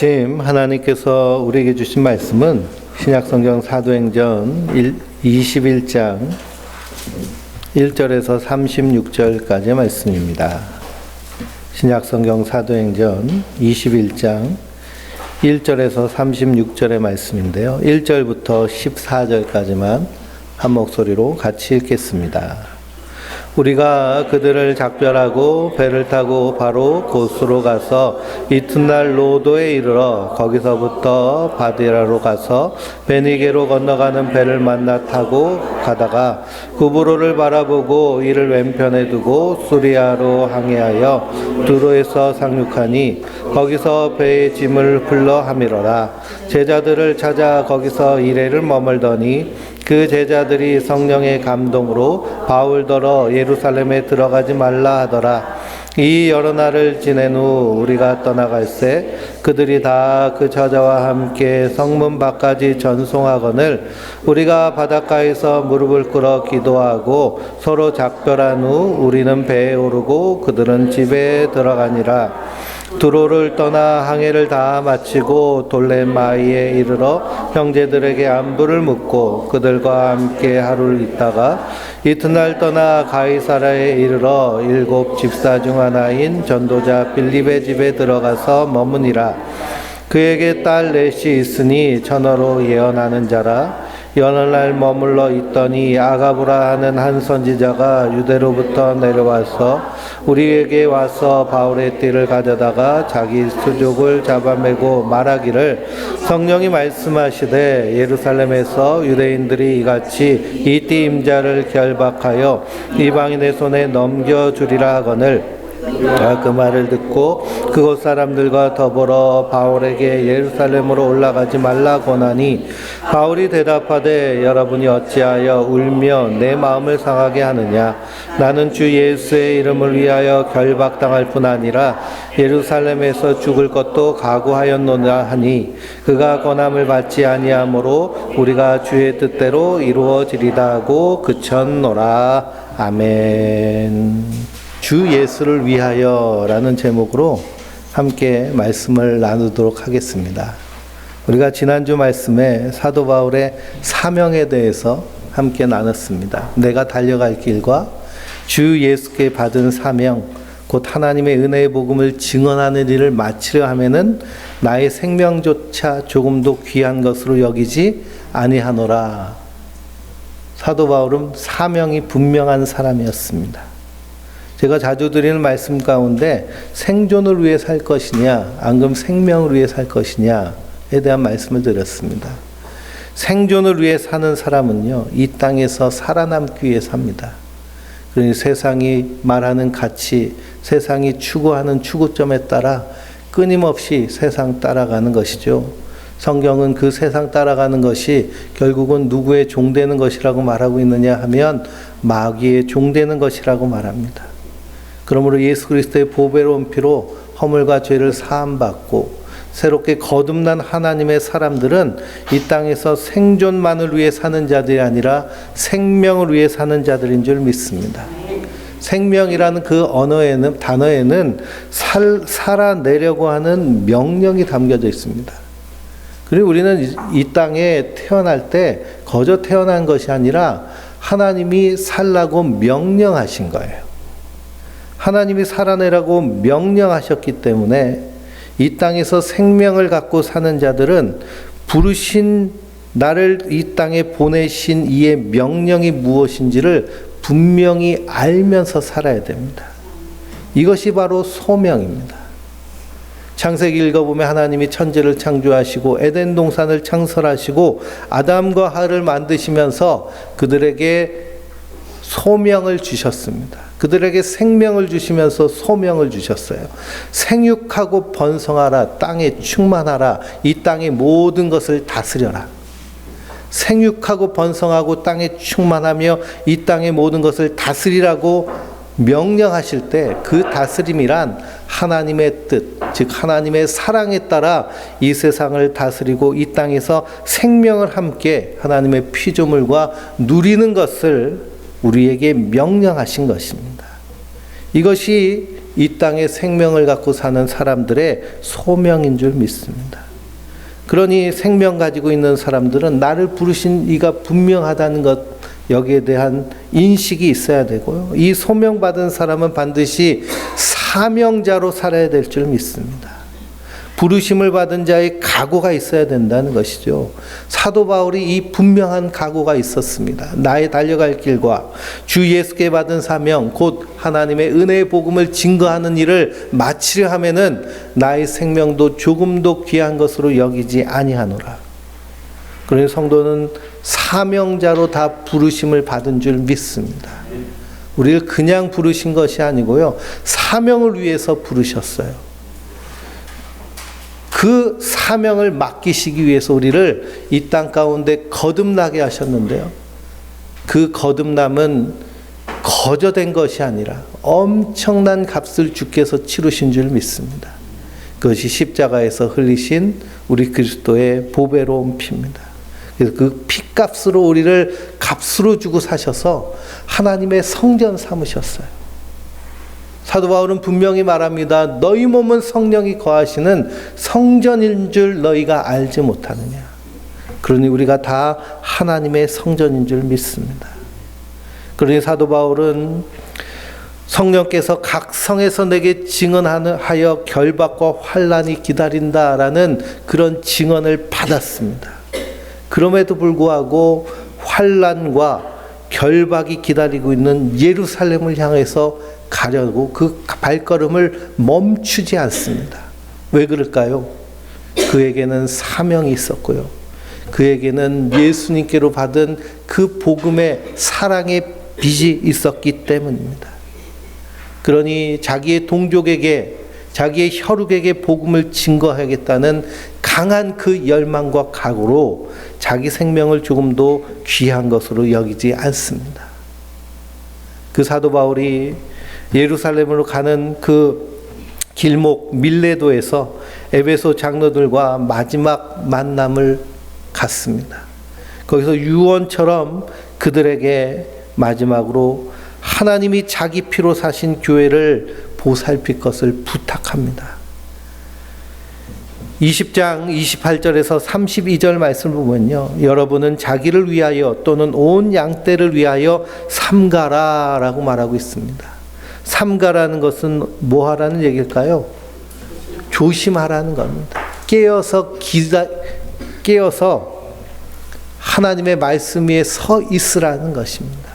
하나님께서 우리에게 주신 말씀은 신약성경 사도행전 21장 1절에서 36절까지의 말씀입니다. 신약성경 사도행전 21장 1절에서 36절의 말씀인데요. 1절부터 14절까지만 한 목소리로 같이 읽겠습니다. 우리가 그들을 작별하고 배를 타고 바로 고스로 가서 이튿날 로도에 이르러 거기서부터 바디라로 가서 베니게로 건너가는 배를 만나 타고 가다가 구브로를 바라보고 이를 왼편에 두고 수리아로 항해하여 두로에서 상륙하니 거기서 배의 짐을 흘러 하미러라. 제자들을 찾아 거기서 이레를 머물더니 그 제자들이 성령의 감동으로 바울더러 예루살렘에 들어가지 말라 하더라. 이 여러 날을 지낸 후 우리가 떠나갈새 그들이 다 그 저자와 함께 성문 밖까지 전송하거늘 우리가 바닷가에서 무릎을 꿇어 기도하고 서로 작별한 후 우리는 배에 오르고 그들은 집에 들어가니라. 두로를 떠나 항해를 다 마치고 돌레마이에 이르러 형제들에게 안부를 묻고 그들과 함께 하루를 있다가 이튿날 떠나 가이사라에 이르러 7 집사 중 하나인 전도자 빌립의 집에 들어가서 머무니라. 그에게 딸 넷이 있으니 천어로 예언하는 자라. 여느 날 머물러 있더니 아가브라 하는 한 선지자가 유대로부터 내려와서 우리에게 와서 바울의 띠를 가져다가 자기 수족을 잡아매고 말하기를 성령이 말씀하시되 예루살렘에서 유대인들이 이같이 이 띠 임자를 결박하여 이방인의 손에 넘겨주리라 하거늘 그 말을 듣고 그곳 사람들과 더불어 바울에게 예루살렘으로 올라가지 말라 권하니 바울이 대답하되 여러분이 어찌하여 울며 내 마음을 상하게 하느냐. 나는 주 예수의 이름을 위하여 결박당할 뿐 아니라 예루살렘에서 죽을 것도 각오하였노라 하니 그가 권함을 받지 아니하므로 우리가 주의 뜻대로 이루어지리다 하고 그쳤노라. 아멘. 주 예수를 위하여 라는 제목으로 함께 말씀을 나누도록 하겠습니다. 우리가 지난주 말씀에 사도 바울의 사명에 대해서 함께 나눴습니다. 내가 달려갈 길과 주 예수께 받은 사명, 곧 하나님의 은혜의 복음을 증언하는 일을 마치려 하면은 나의 생명조차 조금도 귀한 것으로 여기지 아니하노라. 사도 바울은 사명이 분명한 사람이었습니다. 제가 자주 드리는 말씀 가운데 생존을 위해 살 것이냐, 안 그러면 생명을 위해 살 것이냐에 대한 말씀을 드렸습니다. 생존을 위해 사는 사람은요, 이 땅에서 살아남기 위해 삽니다. 그러니 세상이 말하는 가치, 세상이 추구하는 추구점에 따라 끊임없이 세상 따라가는 것이죠. 성경은 그 세상 따라가는 것이 결국은 누구의 종되는 것이라고 말하고 있느냐 하면 마귀의 종되는 것이라고 말합니다. 그러므로 예수 그리스도의 보배로운 피로 허물과 죄를 사함받고 새롭게 거듭난 하나님의 사람들은 이 땅에서 생존만을 위해 사는 자들이 아니라 생명을 위해 사는 자들인 줄 믿습니다. 생명이라는 그 단어에는 살아내려고 하는 명령이 담겨져 있습니다. 그리고 우리는 이 땅에 태어날 때 거저 태어난 것이 아니라 하나님이 살라고 명령하신 거예요. 하나님이 살아내라고 명령하셨기 때문에 이 땅에서 생명을 갖고 사는 자들은 부르신 나를 이 땅에 보내신 이의 명령이 무엇인지를 분명히 알면서 살아야 됩니다. 이것이 바로 소명입니다. 창세기 읽어보면 하나님이 천지를 창조하시고 에덴 동산을 창설하시고 아담과 하와를 만드시면서 그들에게 소명을 주셨습니다. 그들에게 생명을 주시면서 소명을 주셨어요. 생육하고 번성하라, 땅에 충만하라, 이 땅의 모든 것을 다스려라. 생육하고 번성하고 땅에 충만하며 이 땅의 모든 것을 다스리라고 명령하실 때 그 다스림이란 하나님의 뜻, 즉 하나님의 사랑에 따라 이 세상을 다스리고 이 땅에서 생명을 함께 하나님의 피조물과 누리는 것을 우리에게 명령하신 것입니다. 이것이 이 땅에 생명을 갖고 사는 사람들의 소명인 줄 믿습니다. 그러니 생명 가지고 있는 사람들은 나를 부르신 이가 분명하다는 것, 여기에 대한 인식이 있어야 되고요. 이 소명받은 사람은 반드시 사명자로 살아야 될 줄 믿습니다. 부르심을 받은 자의 각오가 있어야 된다는 것이죠. 사도 바울이 이 분명한 각오가 있었습니다. 나의 달려갈 길과 주 예수께 받은 사명, 곧 하나님의 은혜의 복음을 증거하는 일을 마치려 하면은 나의 생명도 조금도 귀한 것으로 여기지 아니하노라. 그러니 성도는 사명자로 다 부르심을 받은 줄 믿습니다. 우리를 그냥 부르신 것이 아니고요, 사명을 위해서 부르셨어요. 그 사명을 맡기시기 위해서 우리를 이 땅 가운데 거듭나게 하셨는데요, 그 거듭남은 거저된 것이 아니라 엄청난 값을 주께서 치르신 줄 믿습니다. 그것이 십자가에서 흘리신 우리 그리스도의 보배로운 피입니다. 그래서 그 피값으로 우리를 값으로 주고 사셔서 하나님의 성전 삼으셨어요. 사도 바울은 분명히 말합니다. 너희 몸은 성령이 거하시는 성전인 줄 너희가 알지 못하느냐. 그러니 우리가 다 하나님의 성전인 줄 믿습니다. 그러니 사도 바울은 성령께서 각 성에서 내게 증언하여 결박과 환난이 기다린다라는 그런 증언을 받았습니다. 그럼에도 불구하고 환난과 결박이 기다리고 있는 예루살렘을 향해서 가려고 그 발걸음을 멈추지 않습니다. 왜 그럴까요? 그에게는 사명이 있었고요, 그에게는 예수님께로 받은 그 복음의 사랑의 빚이 있었기 때문입니다. 그러니 자기의 동족에게, 자기의 혈육에게 복음을 증거하겠다는 강한 그 열망과 각오로 자기 생명을 조금도 귀한 것으로 여기지 않습니다. 그 사도 바울이 예루살렘으로 가는 그 길목 밀레도에서 에베소 장로들과 마지막 만남을 갖습니다. 거기서 유언처럼 그들에게 마지막으로 하나님이 자기 피로 사신 교회를 보살필 것을 부탁합니다. 20장 28절에서 32절 말씀을 보면요, 여러분은 자기를 위하여 또는 온 양떼를 위하여 삼가라라고 말하고 있습니다. 삼가라는 것은 뭐 하라는 얘기일까요? 조심하라는 겁니다. 깨어서 하나님의 말씀 위에 서 있으라는 것입니다.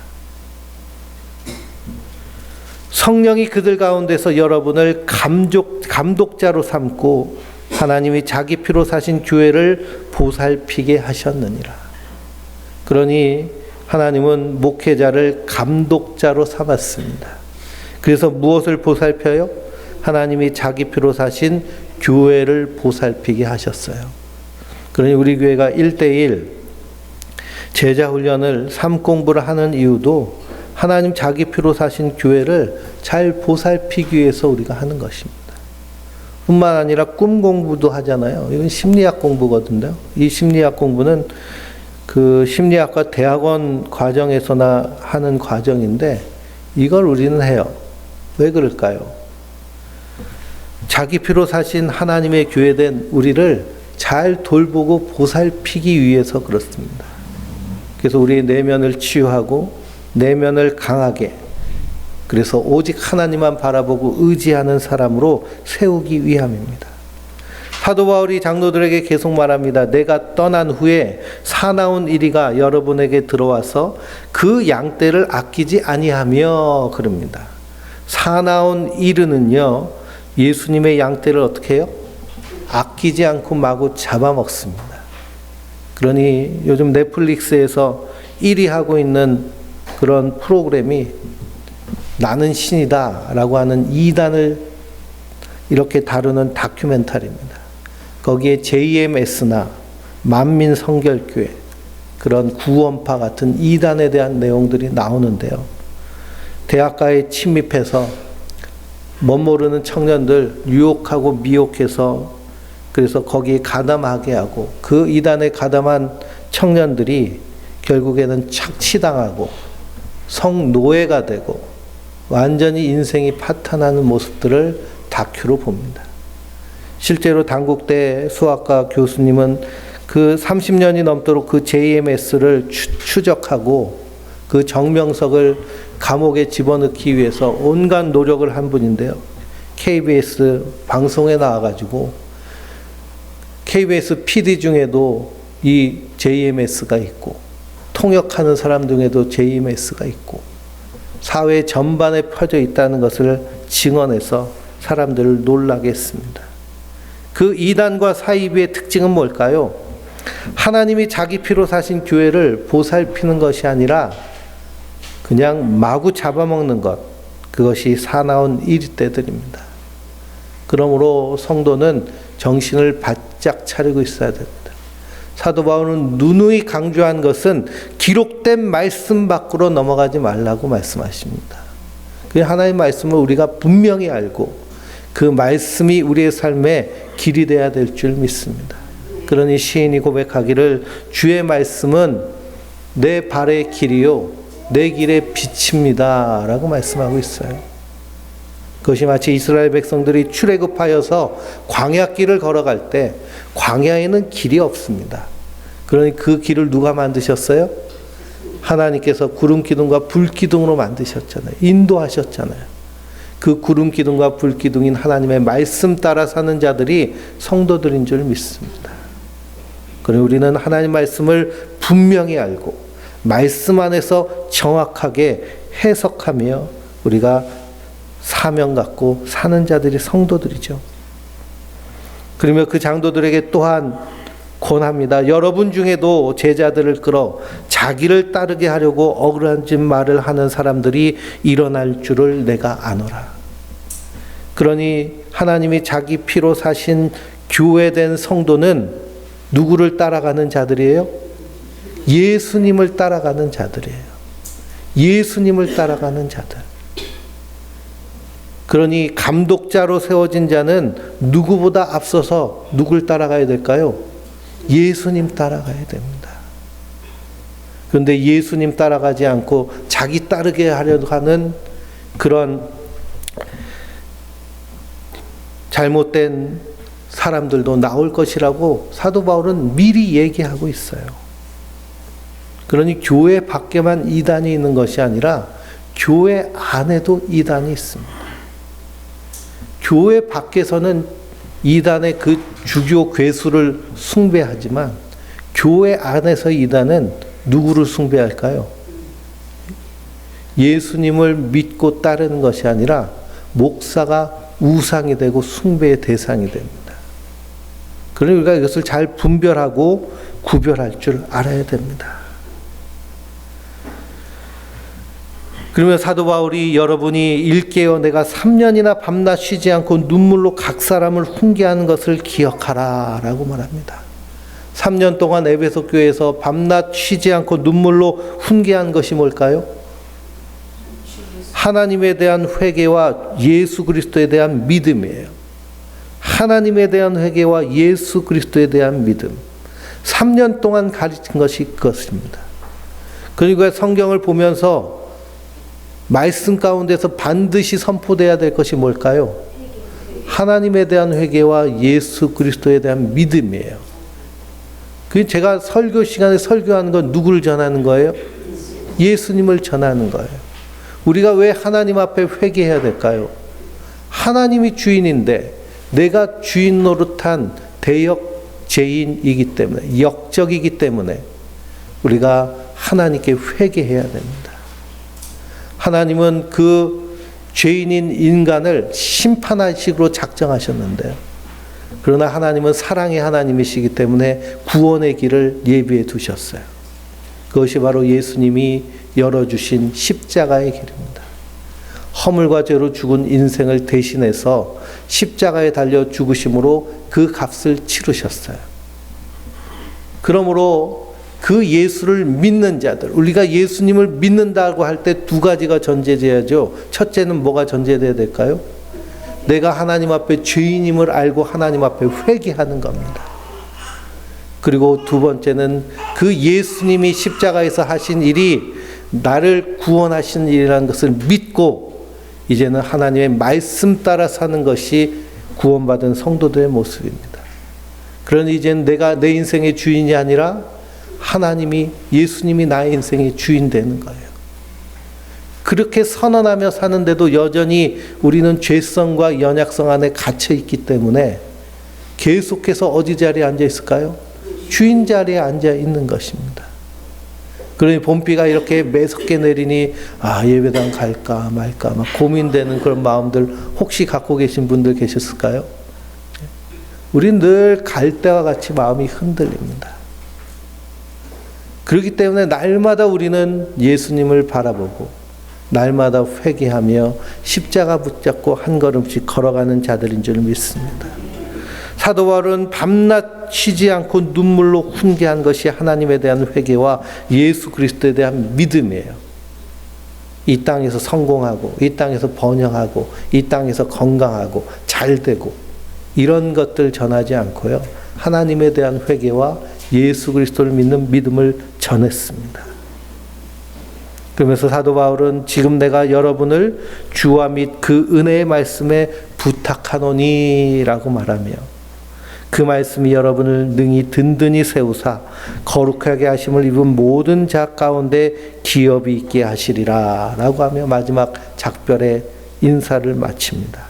성령이 그들 가운데서 여러분을 감독자로 삼고 하나님이 자기 피로 사신 교회를 보살피게 하셨느니라. 그러니 하나님은 목회자를 감독자로 삼았습니다. 그래서 무엇을 보살펴요? 하나님이 자기 피로 사신 교회를 보살피게 하셨어요. 그러니 우리 교회가 1:1 제자 훈련을 삶 공부를 하는 이유도 하나님 자기 피로 사신 교회를 잘 보살피기 위해서 우리가 하는 것입니다. 뿐만 아니라 꿈 공부도 하잖아요. 이건 심리학 공부거든요. 이 심리학 공부는 그 심리학과 대학원 과정에서나 하는 과정인데 이걸 우리는 해요. 왜 그럴까요? 자기 피로 사신 하나님의 교회된 우리를 잘 돌보고 보살피기 위해서 그렇습니다. 그래서 우리의 내면을 치유하고 내면을 강하게, 그래서 오직 하나님만 바라보고 의지하는 사람으로 세우기 위함입니다. 사도 바울이 장로들에게 계속 말합니다. 내가 떠난 후에 사나운 이리가 여러분에게 들어와서 그 양떼를 아끼지 아니하며 그럽니다. 사나운 이르는요, 예수님의 양떼를 어떻게 해요? 아끼지 않고 마구 잡아먹습니다. 그러니 요즘 넷플릭스에서 1위 하고 있는 그런 프로그램이 나는 신이다 라고 하는 이단을 이렇게 다루는 다큐멘터리입니다. 거기에 JMS나 만민성결교회, 그런 구원파 같은 이단에 대한 내용들이 나오는데요, 대학가에 침입해서 멋모르는 청년들 유혹하고 미혹해서 그래서 거기에 가담하게 하고 그 이단에 가담한 청년들이 결국에는 착취당하고 성노예가 되고 완전히 인생이 파탄나는 모습들을 다큐로 봅니다. 실제로 단국대 수학과 교수님은 그 30년이 넘도록 그 JMS를 추적하고 그 정명석을 감옥에 집어넣기 위해서 온갖 노력을 한 분인데요. KBS 방송에 나와가지고 KBS PD 중에도 이 JMS가 있고 통역하는 사람 중에도 JMS가 있고 사회 전반에 퍼져 있다는 것을 증언해서 사람들을 놀라게 했습니다. 그 이단과 사이비의 특징은 뭘까요? 하나님이 자기 피로 사신 교회를 보살피는 것이 아니라 그냥 마구 잡아먹는 것, 그것이 사나운 일대들입니다. 그러므로 성도는 정신을 바짝 차리고 있어야 됩니다. 사도 바울은 누누이 강조한 것은 기록된 말씀 밖으로 넘어가지 말라고 말씀하십니다. 그 하나님의 말씀을 우리가 분명히 알고 그 말씀이 우리의 삶의 길이 되어야 될 줄 믿습니다. 그러니 시인이 고백하기를 주의 말씀은 내 발의 길이요 내 길의 빛입니다 라고 말씀하고 있어요. 그것이 마치 이스라엘 백성들이 출애굽하여서 광야길을 걸어갈 때 광야에는 길이 없습니다. 그러니 그 길을 누가 만드셨어요? 하나님께서 구름 기둥과 불 기둥으로 만드셨잖아요. 인도하셨잖아요. 그 구름 기둥과 불 기둥인 하나님의 말씀 따라 사는 자들이 성도들인 줄 믿습니다. 그러니 우리는 하나님 말씀을 분명히 알고 말씀 안에서 정확하게 해석하며 우리가 사명 갖고 사는 자들이 성도들이죠. 그러며 그 장도들에게 또한 권합니다. 여러분 중에도 제자들을 끌어 자기를 따르게 하려고 어그러진 말을 하는 사람들이 일어날 줄을 내가 아노라. 그러니 하나님이 자기 피로 사신 교회된 성도는 누구를 따라가는 자들이에요? 예수님을 따라가는 자들이에요. 예수님을 따라가는 자들. 그러니 감독자로 세워진 자는 누구보다 앞서서 누굴 따라가야 될까요? 예수님 따라가야 됩니다. 그런데 예수님 따라가지 않고 자기 따르게 하려고 하는 그런 잘못된 사람들도 나올 것이라고 사도 바울은 미리 얘기하고 있어요. 그러니 교회 밖에만 이단이 있는 것이 아니라 교회 안에도 이단이 있습니다. 교회 밖에서는 이단의 그 주교 괴수를 숭배하지만 교회 안에서 이단은 누구를 숭배할까요? 예수님을 믿고 따르는 것이 아니라 목사가 우상이 되고 숭배의 대상이 됩니다. 그러니 우리가 이것을 잘 분별하고 구별할 줄 알아야 됩니다. 그러면 사도 바울이 여러분이 일깨어 내가 3년이나 밤낮 쉬지 않고 눈물로 각 사람을 훈계하는 것을 기억하라 라고 말합니다. 3년 동안 에베소 교회에서 밤낮 쉬지 않고 눈물로 훈계한 것이 뭘까요? 하나님에 대한 회개와 예수 그리스도에 대한 믿음이에요. 하나님에 대한 회개와 예수 그리스도에 대한 믿음. 3년 동안 가르친 것이 그것입니다. 그리고 성경을 보면서 말씀 가운데서 반드시 선포돼야 될 것이 뭘까요? 하나님에 대한 회개와 예수 그리스도에 대한 믿음이에요. 그 제가 설교 시간에 설교하는 건 누구를 전하는 거예요? 예수님을 전하는 거예요. 우리가 왜 하나님 앞에 회개해야 될까요? 하나님이 주인인데 내가 주인 노릇한 대역 죄인이기 때문에, 역적이기 때문에 우리가 하나님께 회개해야 됩니다. 하나님은 그 죄인인 인간을 심판하시기로 작정하셨는데요. 그러나 하나님은 사랑의 하나님이시기 때문에 구원의 길을 예비해 두셨어요. 그것이 바로 예수님이 열어주신 십자가의 길입니다. 허물과 죄로 죽은 인생을 대신해서 십자가에 달려 죽으심으로 그 값을 치르셨어요. 그러므로 그 예수를 믿는 자들, 우리가 예수님을 믿는다고 할 때 두 가지가 전제돼야죠. 첫째는 뭐가 전제돼야 될까요? 내가 하나님 앞에 죄인임을 알고 하나님 앞에 회개하는 겁니다. 그리고 두 번째는 그 예수님이 십자가에서 하신 일이 나를 구원하신 일이라는 것을 믿고 이제는 하나님의 말씀 따라 사는 것이 구원받은 성도들의 모습입니다. 그러니 이제는 내가 내 인생의 주인이 아니라 하나님이, 예수님이 나의 인생의 주인 되는 거예요. 그렇게 선언하며 사는데도 여전히 우리는 죄성과 연약성 안에 갇혀 있기 때문에 계속해서 어디 자리에 앉아 있을까요? 주인 자리에 앉아 있는 것입니다. 그러니 봄비가 이렇게 매섭게 내리니 예배당 갈까 말까 막 고민되는 그런 마음들 혹시 갖고 계신 분들 계셨을까요? 우린 늘 갈 때와 같이 마음이 흔들립니다. 그렇기 때문에 날마다 우리는 예수님을 바라보고 날마다 회개하며 십자가 붙잡고 한 걸음씩 걸어가는 자들인 줄 믿습니다. 사도 바울은 밤낮 쉬지 않고 눈물로 훈계한 것이 하나님에 대한 회개와 예수 그리스도에 대한 믿음이에요. 이 땅에서 성공하고 이 땅에서 번영하고 이 땅에서 건강하고 잘되고 이런 것들 전하지 않고요. 하나님에 대한 회개와 예수 그리스도를 믿는 믿음을 전했습니다. 그러면서 사도 바울은 지금 내가 여러분을 주와 및 그 은혜의 말씀에 부탁하노니 라고 말하며 그 말씀이 여러분을 능히 든든히 세우사 거룩하게 하심을 입은 모든 자 가운데 기업이 있게 하시리라 라고 하며 마지막 작별의 인사를 마칩니다.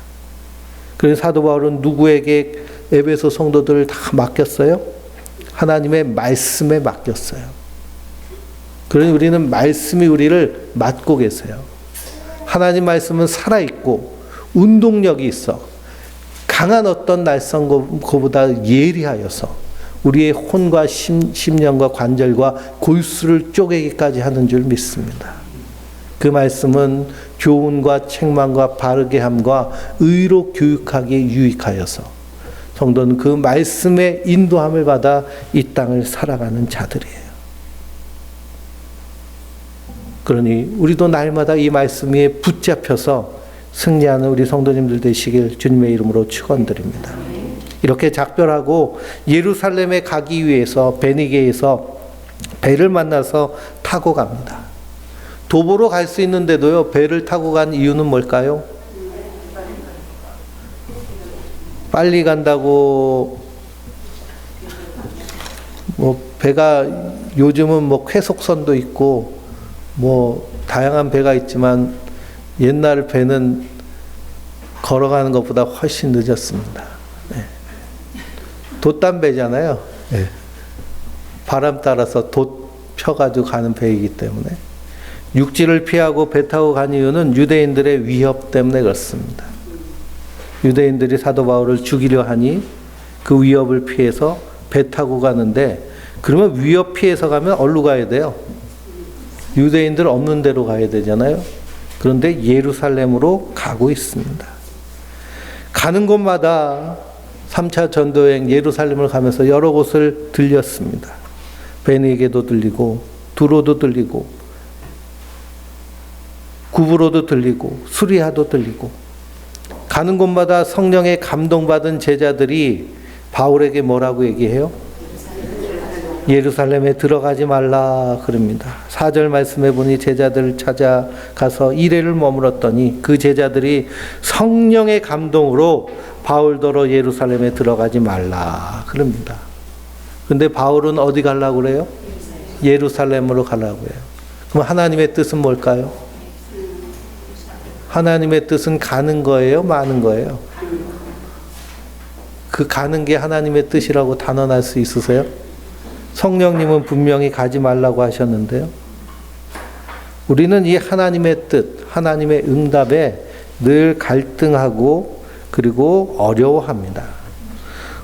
그래서 사도 바울은 누구에게 에베소 성도들을 다 맡겼어요? 하나님의 말씀에 맡겼어요. 그러니 우리는 말씀이 우리를 맡고 계세요. 하나님 말씀은 살아있고 운동력이 있어 강한 어떤 날성고보다 예리하여서 우리의 혼과 심령과 관절과 골수를 쪼개기까지 하는 줄 믿습니다. 그 말씀은 교훈과 책망과 바르게 함과 의로 교육하기에 유익하여서 성도는 그 말씀의 인도함을 받아 이 땅을 살아가는 자들이에요. 그러니 우리도 날마다 이 말씀 위에 붙잡혀서 승리하는 우리 성도님들 되시길 주님의 이름으로 축원드립니다. 이렇게 작별하고 예루살렘에 가기 위해서 베니게에서 배를 만나서 타고 갑니다. 도보로 갈 수 있는데도요, 배를 타고 간 이유는 뭘까요? 빨리 간다고 배가 요즘은 쾌속선도 있고 다양한 배가 있지만 옛날 배는 걸어가는 것보다 훨씬 늦었습니다. 네. 돛담배잖아요. 네. 바람 따라서 돛 펴가지고 가는 배이기 때문에 육지를 피하고 배 타고 간 이유는 유대인들의 위협 때문에 그렇습니다. 유대인들이 사도 바울을 죽이려 하니 그 위협을 피해서 배 타고 가는데 그러면 위협 피해서 가면 어디로 가야 돼요? 유대인들 없는 데로 가야 되잖아요. 그런데 예루살렘으로 가고 있습니다. 가는 곳마다 3차 전도여행 예루살렘을 가면서 여러 곳을 들렸습니다. 베니게도 들리고 두로도 들리고 구브로도 들리고 수리아도 들리고 가는 곳마다 성령에 감동받은 제자들이 바울에게 뭐라고 얘기해요? 예루살렘에 들어가지 말라 그럽니다. 4절 말씀해 보니 제자들을 찾아가서 이래를 머물었더니 그 제자들이 성령의 감동으로 바울더러 예루살렘에 들어가지 말라 그럽니다. 근데 바울은 어디 가려고 그래요? 예루살렘으로 가려고 해요. 그럼 하나님의 뜻은 뭘까요? 하나님의 뜻은 가는 거예요? 마는 거예요? 그 가는 게 하나님의 뜻이라고 단언할 수 있으세요? 성령님은 분명히 가지 말라고 하셨는데요. 우리는 이 하나님의 뜻, 하나님의 응답에 늘 갈등하고 그리고 어려워합니다.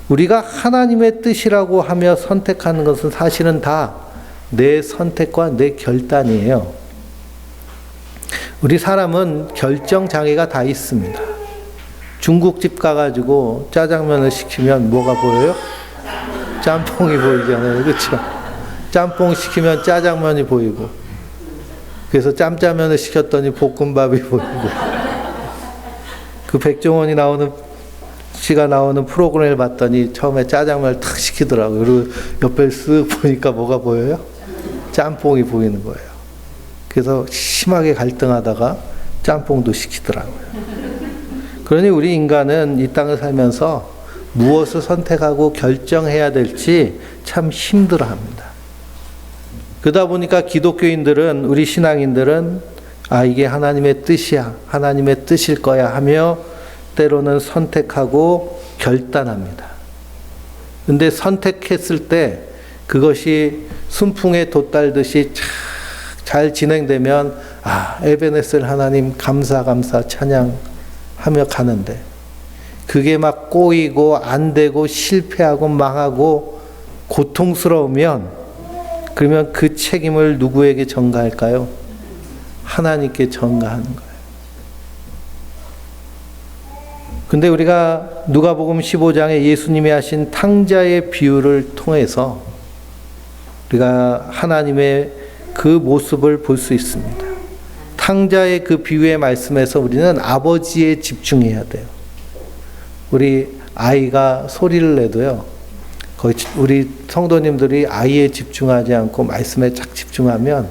우리가 하나님의 뜻이라고 하며 선택하는 것은 사실은 다 내 선택과 내 결단이에요. 우리 사람은 결정 장애가 다 있습니다. 중국집 가가지고 짜장면을 시키면 뭐가 보여요? 짬뽕이 보이잖아요. 그렇죠? 짬뽕 시키면 짜장면이 보이고 그래서 짬짜면을 시켰더니 볶음밥이 보이고 그 백종원이 씨가 나오는 프로그램을 봤더니 처음에 짜장면을 탁 시키더라고요. 그리고 옆에 쓱 보니까 뭐가 보여요? 짬뽕이 보이는 거예요. 그래서 심하게 갈등하다가 짬뽕도 시키더라고요. 그러니 우리 인간은 이 땅을 살면서 무엇을 선택하고 결정해야 될지 참 힘들어합니다. 그러다 보니까 기독교인들은, 우리 신앙인들은 이게 하나님의 뜻이야, 하나님의 뜻일 거야 하며 때로는 선택하고 결단합니다. 근데 선택했을 때 그것이 순풍에 돛달듯이 잘 진행되면 에베네셀 하나님 감사 찬양하며 가는데, 그게 막 꼬이고 안 되고 실패하고 망하고 고통스러우면, 그러면 그 책임을 누구에게 전가할까요? 하나님께 전가하는 거예요. 근데 우리가 누가복음 15장에 예수님이 하신 탕자의 비유를 통해서 우리가 하나님의 그 모습을 볼 수 있습니다. 탕자의 그 비유의 말씀에서 우리는 아버지에 집중해야 돼요. 우리 아이가 소리를 내도요, 거의 우리 성도님들이 아이에 집중하지 않고 말씀에 쫙 집중하면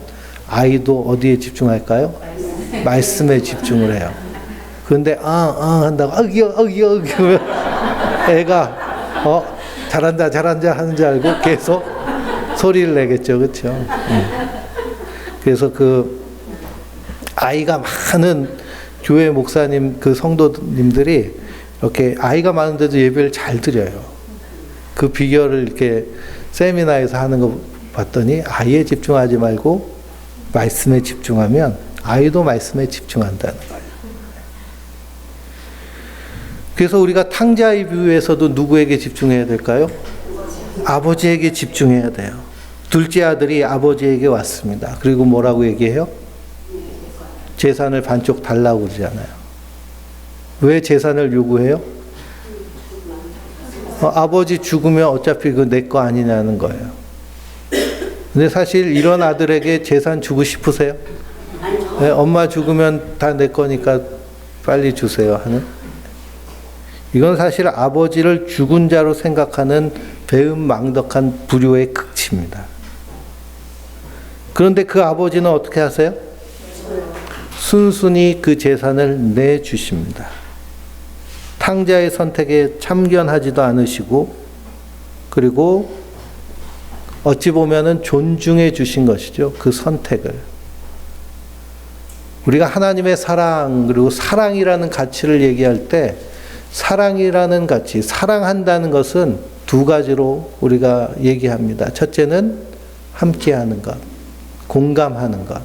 아이도 어디에 집중할까요? 말씀에 집중을 해요. 그런데 한다고 그러면 애가 잘한다 하는 줄 알고 계속 소리를 내겠죠, 그렇죠? 그래서 그 아이가 많은 교회 목사님, 그 성도님들이 이렇게 아이가 많은데도 예배를 잘 드려요. 그 비결을 이렇게 세미나에서 하는 거 봤더니 아이에 집중하지 말고 말씀에 집중하면 아이도 말씀에 집중한다는 거예요. 그래서 우리가 탕자의 비유에서도 누구에게 집중해야 될까요? 아버지에게 집중해야 돼요. 둘째 아들이 아버지에게 왔습니다. 그리고 뭐라고 얘기해요? 재산을 반쪽 달라고 그러잖아요. 왜 재산을 요구해요? 아버지 죽으면 어차피 그 내 거 아니냐는 거예요. 근데 사실 이런 아들에게 재산 주고 싶으세요? 네, 엄마 죽으면 다 내 거니까 빨리 주세요 하는? 이건 사실 아버지를 죽은 자로 생각하는 배은망덕한 불효의 극치입니다. 그런데 그 아버지는 어떻게 하세요? 순순히 그 재산을 내주십니다. 탕자의 선택에 참견하지도 않으시고, 그리고 어찌 보면은 존중해 주신 것이죠. 그 선택을. 우리가 하나님의 사랑, 그리고 사랑이라는 가치를 얘기할 때, 사랑이라는 가치, 사랑한다는 것은 두 가지로 우리가 얘기합니다. 첫째는 함께하는 것, 공감하는 것.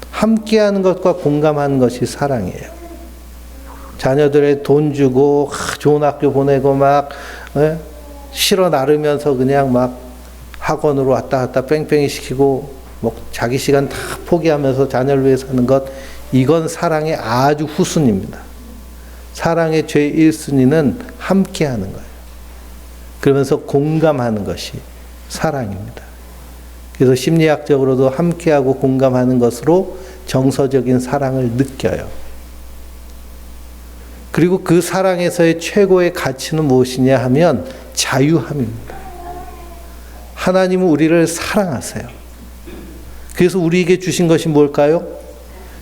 함께하는 것과 공감하는 것이 사랑이에요. 자녀들의 돈 주고 좋은 학교 보내고 막 실어 나르면서 그냥 막 학원으로 왔다 갔다 뺑뺑이 시키고 뭐 자기 시간 다 포기하면서 자녀를 위해서 하는 것, 이건 사랑의 아주 후순위입니다. 사랑의 제1순위는 함께하는 거예요. 그러면서 공감하는 것이 사랑입니다. 그래서 심리학적으로도 함께하고 공감하는 것으로 정서적인 사랑을 느껴요. 그리고 그 사랑에서의 최고의 가치는 무엇이냐 하면 자유함입니다. 하나님은 우리를 사랑하세요. 그래서 우리에게 주신 것이 뭘까요?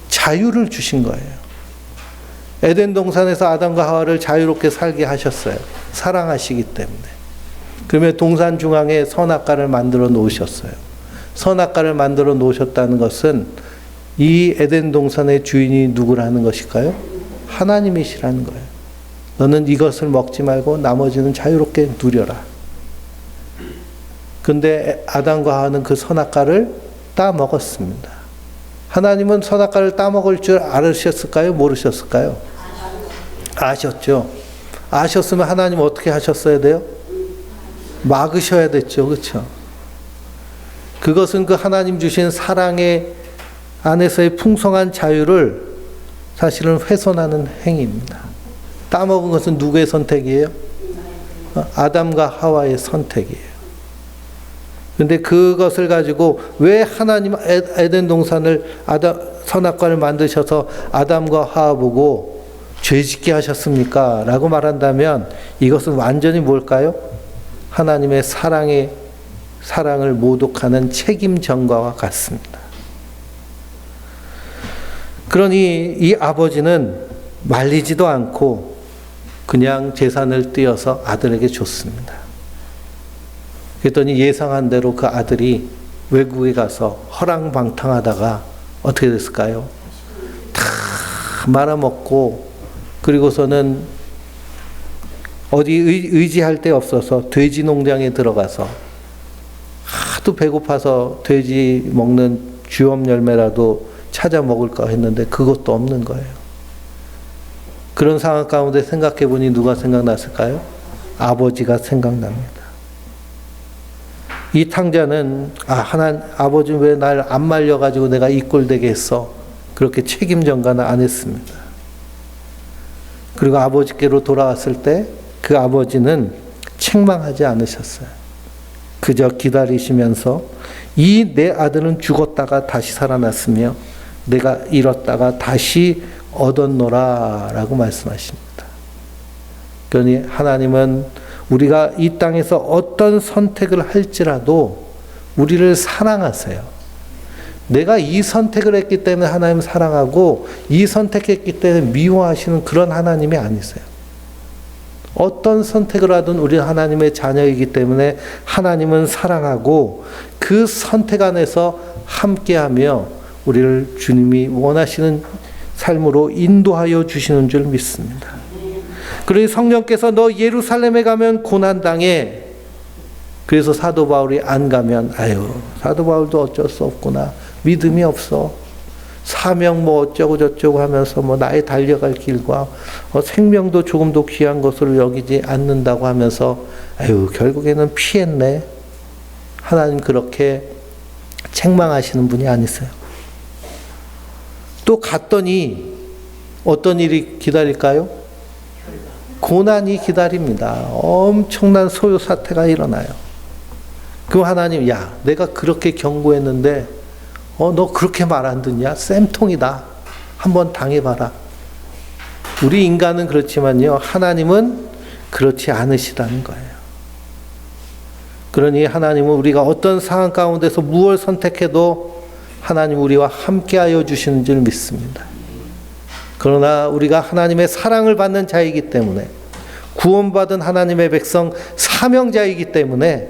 자유를 주신 거예요. 에덴 동산에서 아담과 하와를 자유롭게 살게 하셨어요. 사랑하시기 때문에. 그러면 동산 중앙에 선악과를 만들어 놓으셨어요. 선악과를 만들어 놓으셨다는 것은 이 에덴 동산의 주인이 누구라는 것일까요? 하나님이시라는 거예요. 너는 이것을 먹지 말고 나머지는 자유롭게 누려라. 근데 아담과 하와는 그 선악과를 따 먹었습니다. 하나님은 선악과를 따 먹을 줄 알으셨을까요? 모르셨을까요? 아셨죠. 아셨으면 하나님 어떻게 하셨어야 돼요? 막으셔야 됐죠. 그렇죠? 그것은 그 하나님 주신 사랑의 안에서의 풍성한 자유를 사실은 훼손하는 행위입니다. 따먹은 것은 누구의 선택이에요? 아담과 하와의 선택이에요. 근데 그것을 가지고 왜 하나님 에덴 동산을 선악과를 만드셔서 아담과 하와 보고 죄짓게 하셨습니까? 라고 말한다면 이것은 완전히 뭘까요? 하나님의 사랑을 모독하는 책임 전가와 같습니다. 그러니 이 아버지는 말리지도 않고 그냥 재산을 떼어서 아들에게 줬습니다. 그랬더니 예상한 대로 그 아들이 외국에 가서 허랑방탕하다가 어떻게 됐을까요? 다 말아먹고, 그리고서는 어디 의지할 데 없어서 돼지 농장에 들어가서 하도 배고파서 돼지 먹는 쥐엄 열매라도 찾아 먹을까 했는데 그것도 없는 거예요. 그런 상황 가운데 생각해 보니 누가 생각났을까요? 아버지가 생각납니다. 이 탕자는 아버지 왜 날 안 말려가지고 내가 이 꼴 되게 했어? 그렇게 책임 전가는 안 했습니다. 그리고 아버지께로 돌아왔을 때 그 아버지는 책망하지 않으셨어요. 그저 기다리시면서 이 내 아들은 죽었다가 다시 살아났으며 내가 잃었다가 다시 얻었노라 라고 말씀하십니다. 그러니 하나님은 우리가 이 땅에서 어떤 선택을 할지라도 우리를 사랑하세요. 내가 이 선택을 했기 때문에 하나님 사랑하고 이 선택했기 때문에 미워하시는 그런 하나님이 아니세요. 어떤 선택을 하든 우리는 하나님의 자녀이기 때문에 하나님은 사랑하고 그 선택 안에서 함께하며 우리를 주님이 원하시는 삶으로 인도하여 주시는 줄 믿습니다. 그러니 성령께서 너 예루살렘에 가면 고난당해. 그래서 사도 바울이 안 가면 사도 바울도 어쩔 수 없구나. 믿음이 없어. 사명 뭐 어쩌고 저쩌고 하면서 뭐 나의 달려갈 길과 생명도 조금도 귀한 것으로 여기지 않는다고 하면서 결국에는 피했네. 하나님 그렇게 책망하시는 분이 아니세요. 또 갔더니 어떤 일이 기다릴까요? 고난이 기다립니다. 엄청난 소요 사태가 일어나요. 그 하나님, 내가 그렇게 경고했는데 너 그렇게 말 안 듣냐? 쌤통이다. 한번 당해봐라. 우리 인간은 그렇지만요, 하나님은 그렇지 않으시다는 거예요. 그러니 하나님은 우리가 어떤 상황 가운데서 무엇을 선택해도 하나님 우리와 함께하여 주시는 줄 믿습니다. 그러나 우리가 하나님의 사랑을 받는 자이기 때문에, 구원받은 하나님의 백성 사명자이기 때문에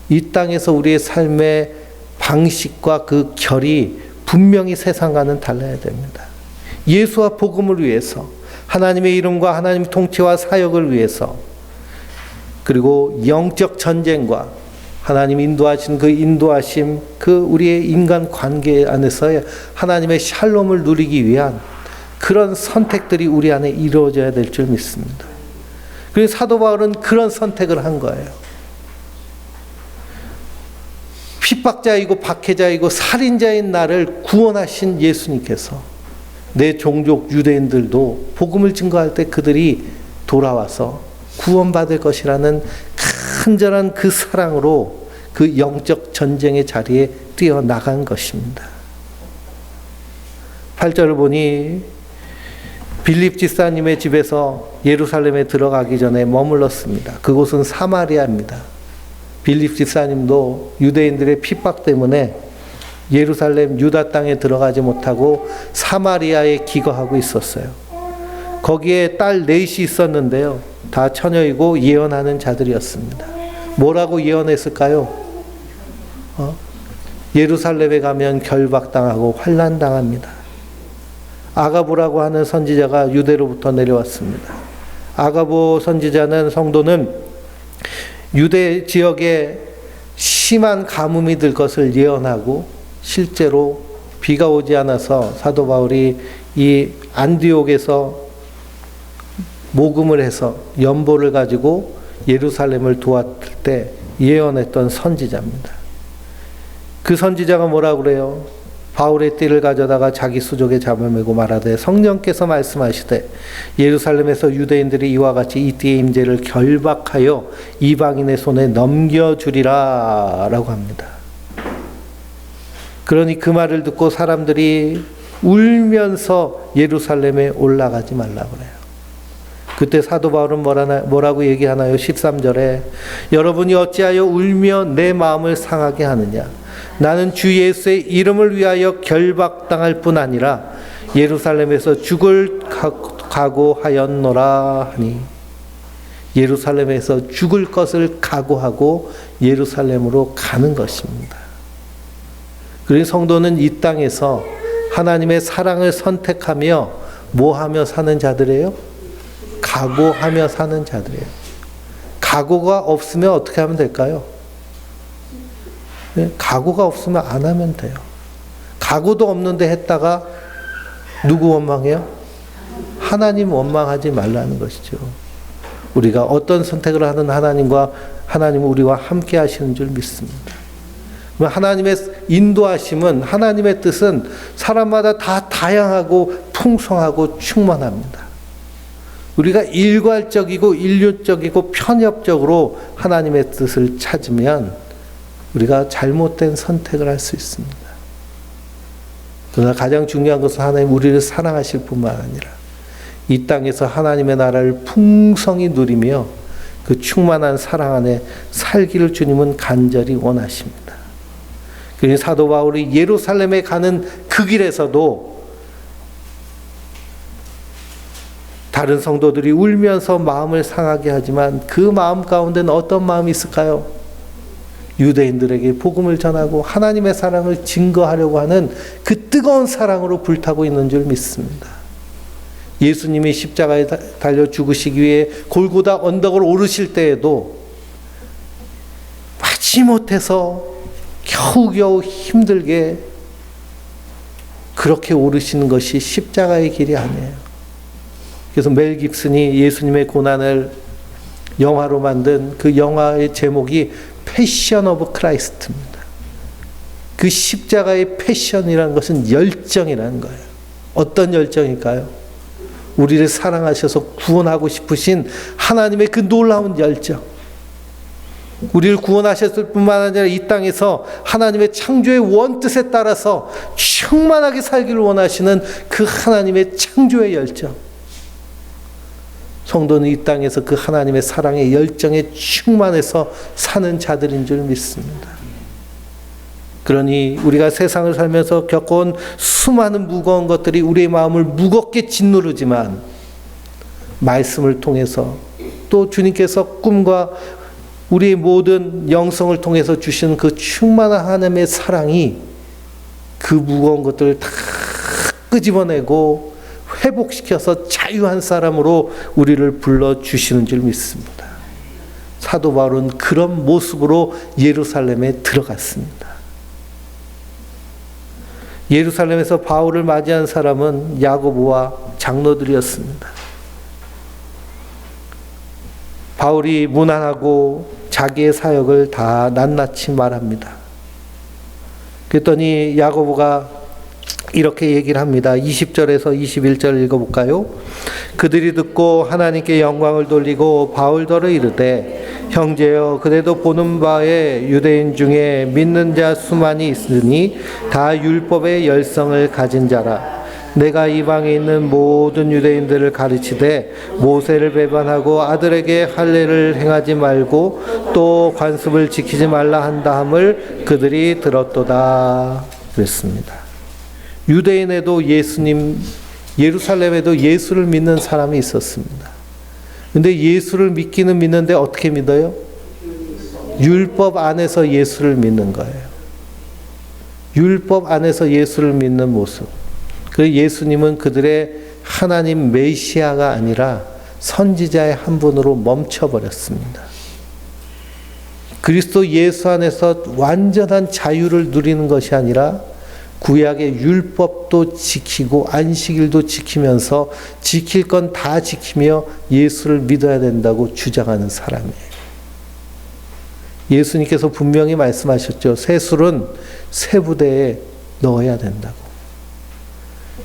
이 땅에서 우리의 삶의 방식과 그 결이 분명히 세상과는 달라야 됩니다. 예수와 복음을 위해서, 하나님의 이름과 하나님 통치와 사역을 위해서, 그리고 영적 전쟁과 하나님 인도하신 그 인도하심, 그 우리의 인간 관계 안에서의 하나님의 샬롬을 누리기 위한 그런 선택들이 우리 안에 이루어져야 될 줄 믿습니다. 그래서 사도 바울은 그런 선택을 한 거예요. 핍박자이고 박해자이고 살인자인 나를 구원하신 예수님께서 내 종족 유대인들도 복음을 증거할 때 그들이 돌아와서 구원받을 것이라는 간절한 그 사랑으로 그 영적 전쟁의 자리에 뛰어나간 것입니다. 8절을 보니 빌립 집사님의 집에서 예루살렘에 들어가기 전에 머물렀습니다. 그곳은 사마리아입니다. 빌립 집사님도 유대인들의 핍박 때문에 예루살렘 유다 땅에 들어가지 못하고 사마리아에 기거하고 있었어요. 거기에 딸 넷이 있었는데요. 다 처녀이고 예언하는 자들이었습니다. 뭐라고 예언했을까요? 예루살렘에 가면 결박당하고 환난당합니다. 아가보라고 하는 선지자가 유대로부터 내려왔습니다. 아가보 선지자는 성도는 유대 지역에 심한 가뭄이 들 것을 예언하고 실제로 비가 오지 않아서 사도 바울이 이 안디옥에서 모금을 해서 연보를 가지고 예루살렘을 도왔을 때 예언했던 선지자입니다. 그 선지자가 뭐라고 그래요? 바울의 띠를 가져다가 자기 수족에 잡아매고 말하되 성령께서 말씀하시되 예루살렘에서 유대인들이 이와 같이 이 띠의 임재를 결박하여 이방인의 손에 넘겨주리라 라고 합니다. 그러니 그 말을 듣고 사람들이 울면서 예루살렘에 올라가지 말라고 그래요. 그때 사도 바울은 뭐라고 얘기하나요? 13절에 여러분이 어찌하여 울며 내 마음을 상하게 하느냐? 나는 주 예수의 이름을 위하여 결박당할 뿐 아니라 예루살렘에서 죽을 각오하였노라 하니, 예루살렘에서 죽을 것을 각오하고 예루살렘으로 가는 것입니다. 그러니 성도는 이 땅에서 하나님의 사랑을 선택하며 뭐하며 사는 자들이에요? 각오하며 사는 자들이에요. 각오가 없으면 어떻게 하면 될까요? 각오가 없으면 안 하면 돼요. 각오도 없는데 했다가 누구 원망해요? 하나님 원망하지 말라는 것이죠. 우리가 어떤 선택을 하는 하나님은 우리와 함께 하시는 줄 믿습니다. 하나님의 인도하심은, 하나님의 뜻은 사람마다 다 다양하고 풍성하고 충만합니다. 우리가 일괄적이고 일률적이고 편협적으로 하나님의 뜻을 찾으면 우리가 잘못된 선택을 할 수 있습니다. 그러나 가장 중요한 것은 하나님 우리를 사랑하실 뿐만 아니라 이 땅에서 하나님의 나라를 풍성히 누리며 그 충만한 사랑 안에 살기를 주님은 간절히 원하십니다. 그래서 사도 바울이 예루살렘에 가는 그 길에서도 다른 성도들이 울면서 마음을 상하게 하지만 그 마음 가운데는 어떤 마음이 있을까요? 유대인들에게 복음을 전하고 하나님의 사랑을 증거하려고 하는 그 뜨거운 사랑으로 불타고 있는 줄 믿습니다. 예수님이 십자가에 달려 죽으시기 위해 골고다 언덕을 오르실 때에도 마지못해서 겨우겨우 힘들게 그렇게 오르시는 것이 십자가의 길이 아니에요. 그래서 멜 깁슨이 예수님의 고난을 영화로 만든 그 영화의 제목이 패션 오브 크라이스트입니다. 그 십자가의 패션이라는 것은 열정이라는 거예요. 어떤 열정일까요? 우리를 사랑하셔서 구원하고 싶으신 하나님의 그 놀라운 열정. 우리를 구원하셨을 뿐만 아니라 이 땅에서 하나님의 창조의 원뜻에 따라서 충만하게 살기를 원하시는 그 하나님의 창조의 열정. 성도는 이 땅에서 그 하나님의 사랑의 열정에 충만해서 사는 자들인 줄 믿습니다. 그러니 우리가 세상을 살면서 겪어온 수많은 무거운 것들이 우리의 마음을 무겁게 짓누르지만 말씀을 통해서 또 주님께서 꿈과 우리의 모든 영성을 통해서 주신 그 충만한 하나님의 사랑이 그 무거운 것들을 다 끄집어내고 회복시켜서 자유한 사람으로 우리를 불러주시는 줄 믿습니다. 사도 바울은 그런 모습으로 예루살렘에 들어갔습니다. 예루살렘에서 바울을 맞이한 사람은 야고보와 장로들이었습니다. 바울이 무난하고 자기의 사역을 다 낱낱이 말합니다. 그랬더니 야고보가 이렇게 얘기를 합니다. 20절에서 21절 읽어볼까요? 그들이 듣고 하나님께 영광을 돌리고 바울더러 이르되 형제여 그래도 보는 바에 유대인 중에 믿는 자 수많이 있으니 다 율법의 열성을 가진 자라. 내가 이방에 있는 모든 유대인들을 가르치되 모세를 배반하고 아들에게 할례를 행하지 말고 또 관습을 지키지 말라 한다 함을 그들이 들었도다. 그랬습니다. 유대인에도 예루살렘에도 예수를 믿는 사람이 있었습니다. 근데 예수를 믿기는 믿는데 어떻게 믿어요? 율법 안에서 예수를 믿는 거예요. 율법 안에서 예수를 믿는 모습. 그 예수님은 그들의 하나님 메시아가 아니라 선지자의 한 분으로 멈춰버렸습니다. 그리스도 예수 안에서 완전한 자유를 누리는 것이 아니라 구약의 율법도 지키고 안식일도 지키면서 지킬 건 다 지키며 예수를 믿어야 된다고 주장하는 사람이에요. 예수님께서 분명히 말씀하셨죠. 새술은 새 부대에 넣어야 된다고.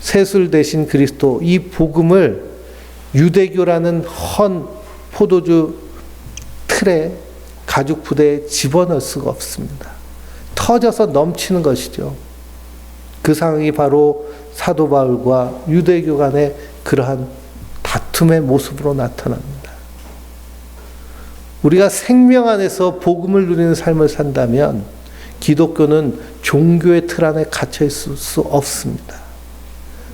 새술 대신 그리스도, 이 복음을 유대교라는 헌 포도주 틀에 가죽 부대에 집어넣을 수가 없습니다. 터져서 넘치는 것이죠. 그 상황이 바로 사도 바울과 유대교 간의 그러한 다툼의 모습으로 나타납니다. 우리가 생명 안에서 복음을 누리는 삶을 산다면 기독교는 종교의 틀 안에 갇혀 있을 수 없습니다.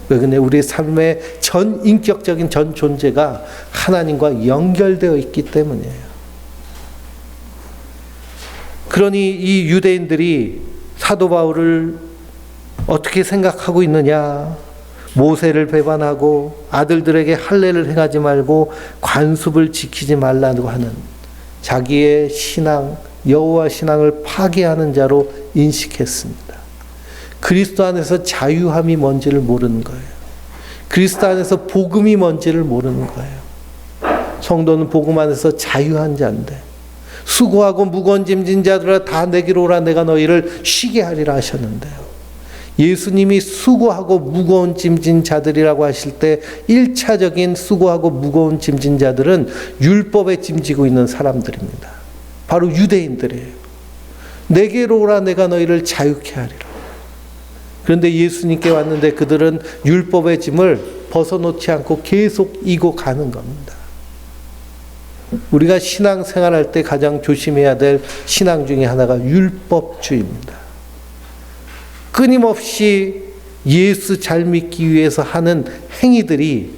왜 그러냐? 우리의 삶의 전 인격적인 전 존재가 하나님과 연결되어 있기 때문이에요. 그러니 이 유대인들이 사도 바울을 어떻게 생각하고 있느냐? 모세를 배반하고 아들들에게 할례를 행하지 말고 관습을 지키지 말라고 하는 자기의 신앙, 여호와 신앙을 파괴하는 자로 인식했습니다. 그리스도 안에서 자유함이 뭔지를 모르는 거예요. 그리스도 안에서 복음이 뭔지를 모르는 거예요. 성도는 복음 안에서 자유한 자인데 수고하고 무거운 짐진 자들아 다 내게로 오라 내가 너희를 쉬게 하리라 하셨는데요. 예수님이 수고하고 무거운 짐진 자들이라고 하실 때 1차적인 수고하고 무거운 짐진 자들은 율법에 짐지고 있는 사람들입니다. 바로 유대인들이에요. 내게로 오라 내가 너희를 자유케 하리라. 그런데 예수님께 왔는데 그들은 율법의 짐을 벗어놓지 않고 계속 이고 가는 겁니다. 우리가 신앙생활할 때 가장 조심해야 될 신앙 중에 하나가 율법주의입니다. 끊임없이 예수 잘 믿기 위해서 하는 행위들이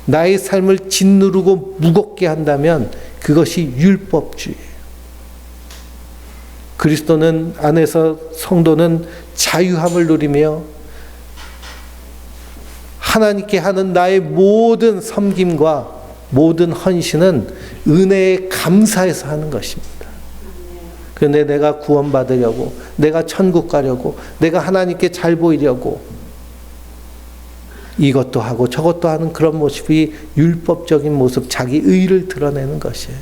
나의 삶을 짓누르고 무겁게 한다면 그것이 율법주의예요. 그리스도는 안에서 성도는 자유함을 누리며 하나님께 하는 나의 모든 섬김과 모든 헌신은 은혜에 감사해서 하는 것입니다. 그런데 내가 구원받으려고, 내가 천국 가려고, 내가 하나님께 잘 보이려고 이것도 하고 저것도 하는 그런 모습이 율법적인 모습, 자기 의를 드러내는 것이에요.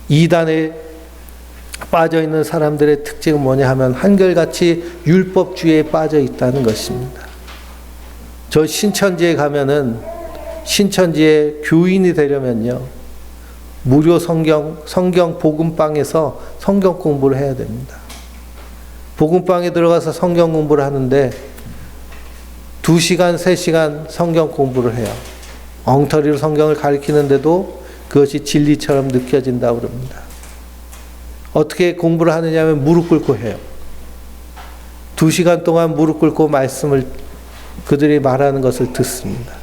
이단에 빠져있는 사람들의 특징은 뭐냐 하면 한결같이 율법주의에 빠져 있다는 것입니다. 저 신천지에 가면은 신천지에 교인이 되려면요 무료 성경 복음방에서 성경 공부를 해야 됩니다. 복음방에 들어가서 성경 공부를 하는데 2시간, 3시간 성경 공부를 해요. 엉터리로 성경을 가리키는데도 그것이 진리처럼 느껴진다고 그럽니다. 어떻게 공부를 하느냐 하면 무릎 꿇고 해요. 2시간 동안 무릎 꿇고 말씀을 그들이 말하는 것을 듣습니다.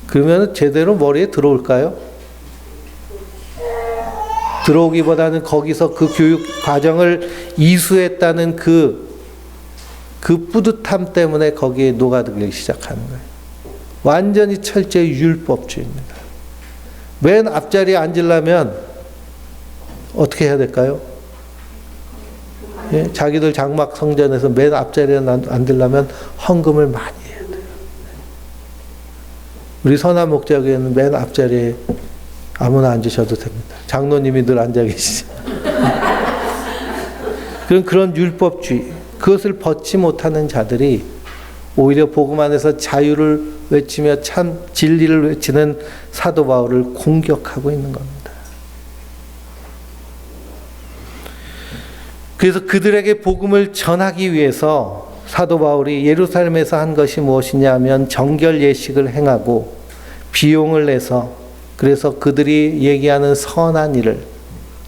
그러면 제대로 머리에 들어올까요? 들어오기보다는 거기서 그 교육 과정을 이수했다는 그 뿌듯함 때문에 거기에 녹아들기 시작하는 거예요. 완전히 철저히 율법주의입니다. 맨 앞자리에 앉으려면 어떻게 해야 될까요? 예? 자기들 장막 성전에서 맨 앞자리에 앉으려면 헌금을 많이 해야 돼요. 우리 선한 목자교회는 맨 앞자리에 아무나 앉으셔도 됩니다. 장로님이 늘 앉아 계시죠. 그런 율법주의, 그것을 벗지 못하는 자들이 오히려 복음 안에서 자유를 외치며 참 진리를 외치는 사도 바울을 공격하고 있는 겁니다. 그래서 그들에게 복음을 전하기 위해서 사도 바울이 예루살렘에서 한 것이 무엇이냐 하면 정결 예식을 행하고 비용을 내서, 그래서 그들이 얘기하는 선한 일을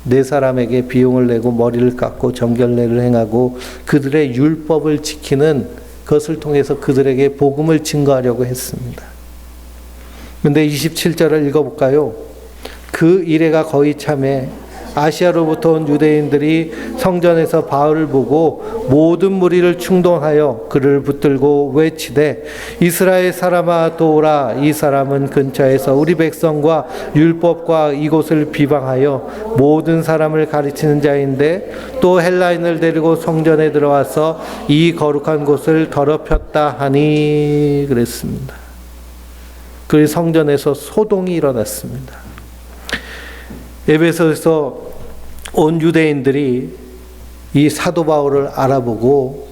네 사람에게 비용을 내고 머리를 깎고 정결례를 행하고 그들의 율법을 지키는 것을 통해서 그들에게 복음을 증거하려고 했습니다. 그런데 27절을 읽어볼까요? 그 이래가 거의 참에 아시아로부터 온 유대인들이 성전에서 바울을 보고 모든 무리를 충동하여 그를 붙들고 외치되 이스라엘 사람아 도오라. 이 사람은 근처에서 우리 백성과 율법과 이곳을 비방하여 모든 사람을 가르치는 자인데 또 헬라인을 데리고 성전에 들어와서 이 거룩한 곳을 더럽혔다 하니 그랬습니다. 그 성전에서 소동이 일어났습니다. 에베소에서 온 유대인들이 이 사도 바울을 알아보고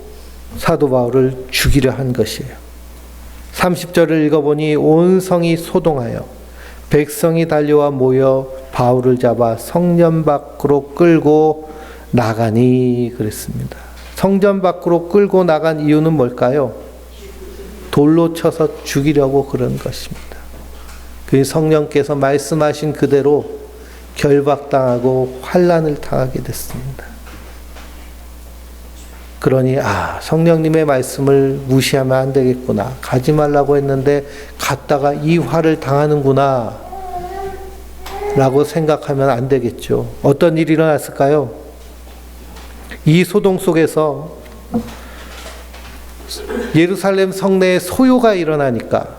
사도 바울을 죽이려 한 것이에요. 30절을 읽어보니 온 성이 소동하여 백성이 달려와 모여 바울을 잡아 성전 밖으로 끌고 나가니 그랬습니다. 성전 밖으로 끌고 나간 이유는 뭘까요? 돌로 쳐서 죽이려고 그런 것입니다. 그 성령께서 말씀하신 그대로 결박당하고 환난을 당하게 됐습니다. 그러니 성령님의 말씀을 무시하면 안 되겠구나. 가지 말라고 했는데 갔다가 이 화를 당하는구나 라고 생각하면 안 되겠죠. 어떤 일이 일어났을까요? 이 소동 속에서 예루살렘 성내에 소요가 일어나니까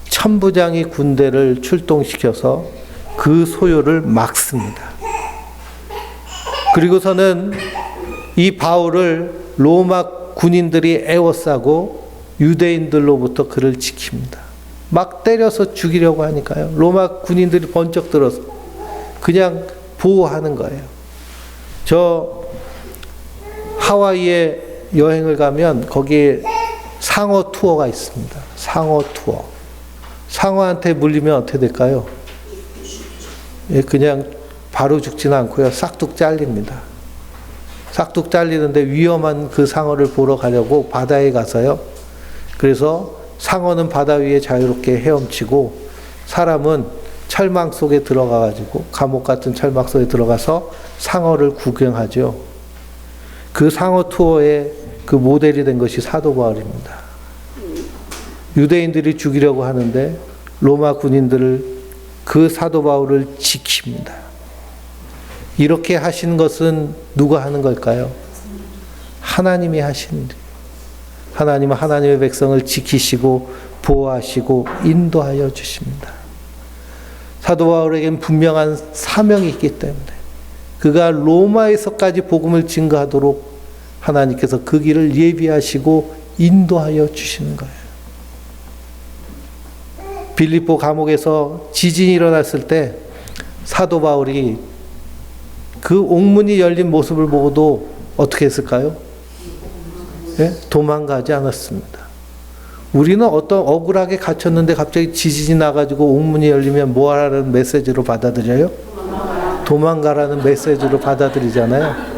천부장이 군대를 출동시켜서 그 소요를 막습니다. 그리고서는 이 바울을 로마 군인들이 에워싸고 유대인들로부터 그를 지킵니다. 막 때려서 죽이려고 하니까요. 로마 군인들이 번쩍 들어서 그냥 보호하는 거예요. 저 하와이에 여행을 가면 거기에 상어 투어가 있습니다. 상어 투어. 상어한테 물리면 어떻게 될까요? 그냥 바로 죽지는 않고요. 싹둑 잘립니다. 싹둑 잘리는데 위험한 그 상어를 보러 가려고 바다에 가서요. 그래서 상어는 바다 위에 자유롭게 헤엄치고 사람은 철망 속에 들어가가지고 감옥 같은 철망 속에 들어가서 상어를 구경하죠. 그 상어 투어의 그 모델이 된 것이 사도 바울입니다. 유대인들이 죽이려고 하는데 로마 군인들을 그 사도 바울을 지킵니다. 이렇게 하신 것은 누가 하는 걸까요? 하나님이 하신 일. 하나님은 하나님의 백성을 지키시고 보호하시고 인도하여 주십니다. 사도 바울에게는 분명한 사명이 있기 때문에 그가 로마에서까지 복음을 증거하도록 하나님께서 그 길을 예비하시고 인도하여 주시는 거예요. 빌립보 감옥에서 지진이 일어났을 때 사도 바울이 그 옥문이 열린 모습을 보고도 어떻게 했을까요? 도망가지 않았습니다. 우리는 어떤 억울하게 갇혔는데 갑자기 지진이 나가지고 옥문이 열리면 뭐 하라는 메시지로 받아들여요? 도망가라는 메시지로 받아들이잖아요.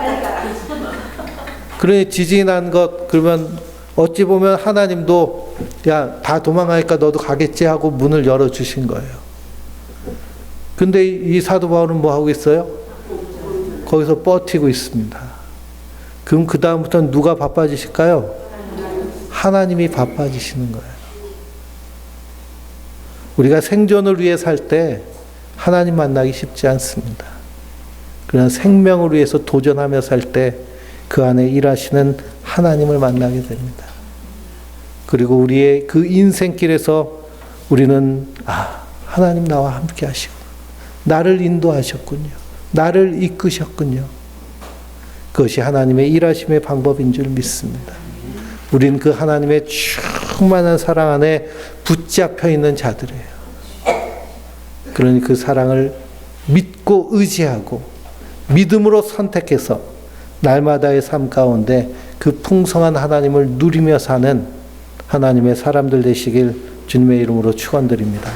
그러니 지진이 난 것, 그러면 어찌 보면 하나님도 야, 다 도망가니까 너도 가겠지 하고 문을 열어주신 거예요. 근데 이 사도 바울은 뭐 하고 있어요? 거기서 버티고 있습니다. 그럼 그 다음부터는 누가 바빠지실까요? 하나님이 바빠지시는 거예요. 우리가 생존을 위해 살 때 하나님 만나기 쉽지 않습니다. 그러나 생명을 위해서 도전하며 살 때 그 안에 일하시는 하나님을 만나게 됩니다. 그리고 우리의 그 인생길에서 우리는 하나님 나와 함께 하시고 나를 인도하셨군요. 나를 이끄셨군요. 그것이 하나님의 일하심의 방법인 줄 믿습니다. 우린 그 하나님의 충만한 사랑 안에 붙잡혀 있는 자들이에요. 그러니 그 사랑을 믿고 의지하고 믿음으로 선택해서 날마다의 삶 가운데 그 풍성한 하나님을 누리며 사는 하나님의 사람들 되시길 주님의 이름으로 축원드립니다.